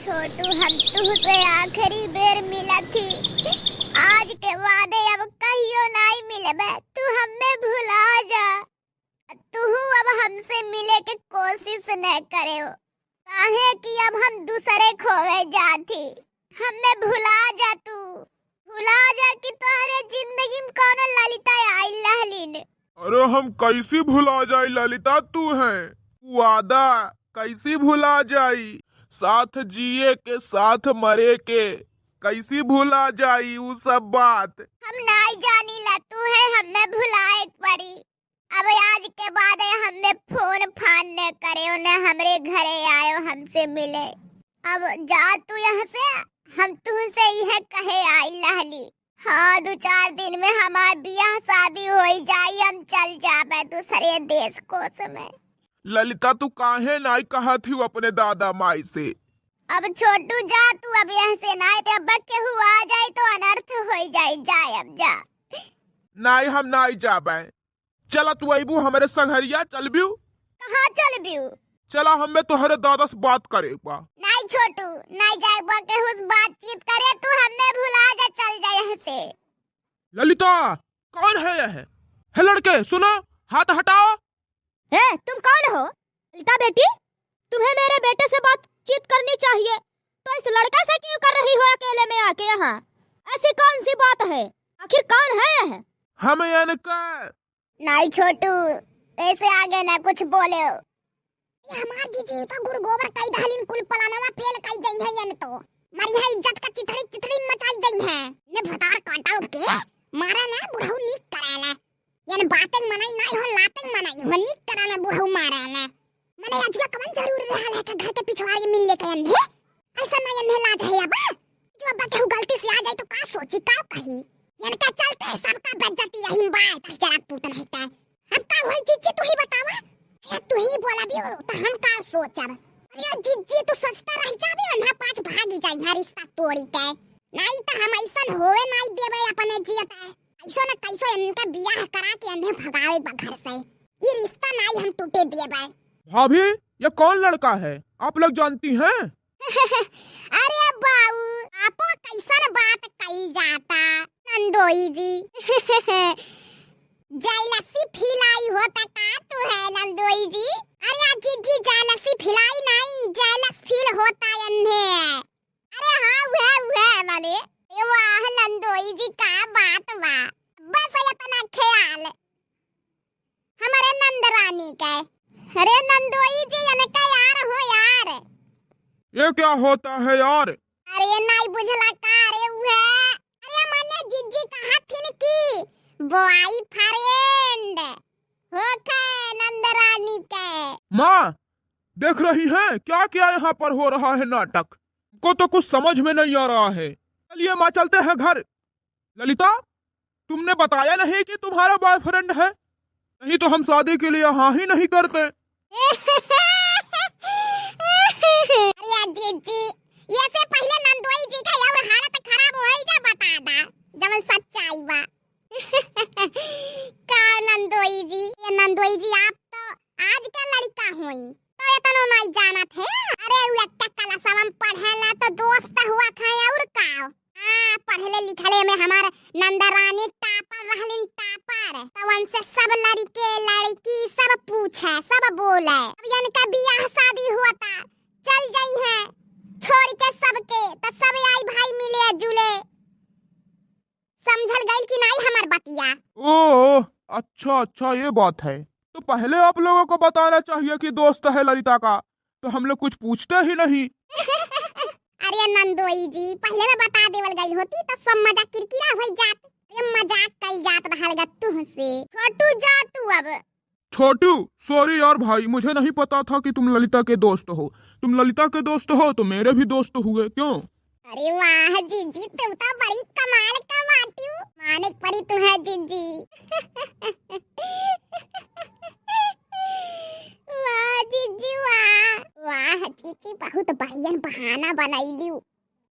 छोटू, हम तुझसे आखिरी बेर मिला थी। आज के वादे अब कहियो नहीं मिले। तू हमें भुला जा। तू अब हमसे मिले के कोशिश न करे हो, काहे कि अब हम दूसरे खोवे जाती। हमें भुला जा, तू भुला जा कि तुम्हारे जिंदगी में कौन ललिता आई लहलीन। अरे हम कैसी भुला जाई ललिता, तू है वादा कैसी भुला जाई, साथ जिए के साथ मरे के कैसी भुला जाई वो सब बात। हम नहीं जानी ला, तू है हमें भुलाए पड़ी। अब आज के बाद हमें फोन फान न करे, उन्हें हमरे घरे आयो हमसे मिले। अब जा तू यहाँ से, हम तुझसे यह कहे आई लहली। हाँ, 2-4 दिन में हमार बियाह शादी हो जाई, हम चल जाबे दूसरे देश कोस में। ललिता तू काहे नहीं कहा थी अपने दादा माई से। अब छोटू जा तू, अब यहाँ से नहीं तो अब केहू आ जाए तो अनर्थ हो जाए। जाए अब जा। नहीं हम नहीं जाबे। चला तू अबू हमारे संघरिया चल बियू। कहाँ चल बियू? चला हमें तोहरे दादा से बात करे बा। नहीं छोटू, नहीं जाए केहू से बातचीत करे, तू हमें भुला जा, चल जा यहाँ से। ललिता कौन है यह? है लड़के सुनो, हाथ हटाओ। तुम कौन हो? ललिता बेटी, तुम्हें मेरे बेटे से बातचीत करनी चाहिए, तो इस लड़का से क्यों कर रही हो अकेले में आके यहाँ? ऐसी कौन सी बात है? आखिर कौन है यह? हम नहीं छोटू, ऐसे आगे ना कुछ बोले हो। हमार जीजी तो गुड़ गोबर कई दहलीन कुल पलानवा फेल कई गई है, यन तो मारी है इज्जत का चिथड़ी चिथड़ी मचाई गई है। ने भटार काटा के मारा ना बुढ़ऊ नीक कराला, यन बातें मनाई नहीं हो, लातें मनाई हो, नीक कराना बुढ़ऊ मारा ना। मने अजुआ कवन जरूर रहल है के घर के पिछवाड़ी मिल ले के अंधे ऐसा ना यन लाज है। अब जो अब केहू गलती से आ जाए तो का सोची का कही, यन का चलते सबका बेइज्जती यही बात जरा पूत नहीं ता। अब का होई जीजी तू ही बतावा, या तू ही बोला भी हो तो हम का सोचब। अरे जीजी तू सोचता रह जाबे ना, पांच भागी जाई है रिश्ता तोड़ी के। नहीं तो हम ऐसा होवे नहीं देबे अपने जियत ऐसो न कैसो इनका बियाह करा के इन्हें भगावे घर से। ये रिश्ता नहीं हम टूटे देबे। भाभी ये कौन लड़का है, आप लोग जानती हैं? अरे बाऊ, आपो कैसन बात कही जाता नंदोई जी। जैलसी फिलाई होता का तू है नंदोई जी? अरे जीजी जैलसी फिलाई नहीं, जैलस फील होता इन्हें। अरे हाँ वह माने ये वाह नंदोई जी का बात बा। बस इतना ख्याल हमारे नंदरानी का। अरे नंदोई जी इनका यार हो यार। ये क्या होता है यार? अरे नहीं बुझला का रे वह? अरे माने जीजी कहा थिन की बॉयफ्रेंड होके नंदरानी के। माँ देख रही हैं क्या क्या यहाँ पर हो रहा है नाटक, को तो कुछ समझ में नहीं आ रहा है। चलिए माँ चलते हैं घर। ललिता तुमने बताया नहीं कि तुम्हारा बॉयफ्रेंड है, नहीं तो हम शादी के लिए हाँ ही नहीं करते। अरे जीजी ये से पहले नंदोई जी का और हालत खराब होई जा बता दा जब सच्चाई बा। का नंदोई जी, ये नंदोई जी आप तो आज का लड़का होई तो इतना नहीं जानत है। अरे वो एक कला सवम पढ़ेला तो दोस्त हुआ खाए और का। हां पढ़ले लिखले में हमार नंदरानी टापर रहलिन, टापर तो उनसे सब लड़के लड़की सब पूछे सब बोले। अब इनका बियाह शादी हुआ था, चल जाई है छोड़ के सबके, तो सब आई भाई मिले जुले। समझल गई कि नहीं हमार बतिया? ओह अच्छा ये बात है। तो पहले आप लोगों को बताना चाहिए कि दोस्त है ललिता का, तो हम लोग कुछ पूछते ही नहीं। अरे नंदोई जी पहले में बता देवल गई होती तो सब मजाक किरकिरा हो जात। ये मजाक कल जात रहल गत्तू से। छोटू जा तू अब। छोटू सॉरी यार भाई, मुझे नहीं पता था कि तुम ललिता के दोस्त हो। तुम ललिता के दोस्त हो तो मेरे भी दोस्त हुए क्यों? अरे वाह जीजी तुम तो बड़ी कमाल का बाटी मानिक पड़ी तू है जीजी।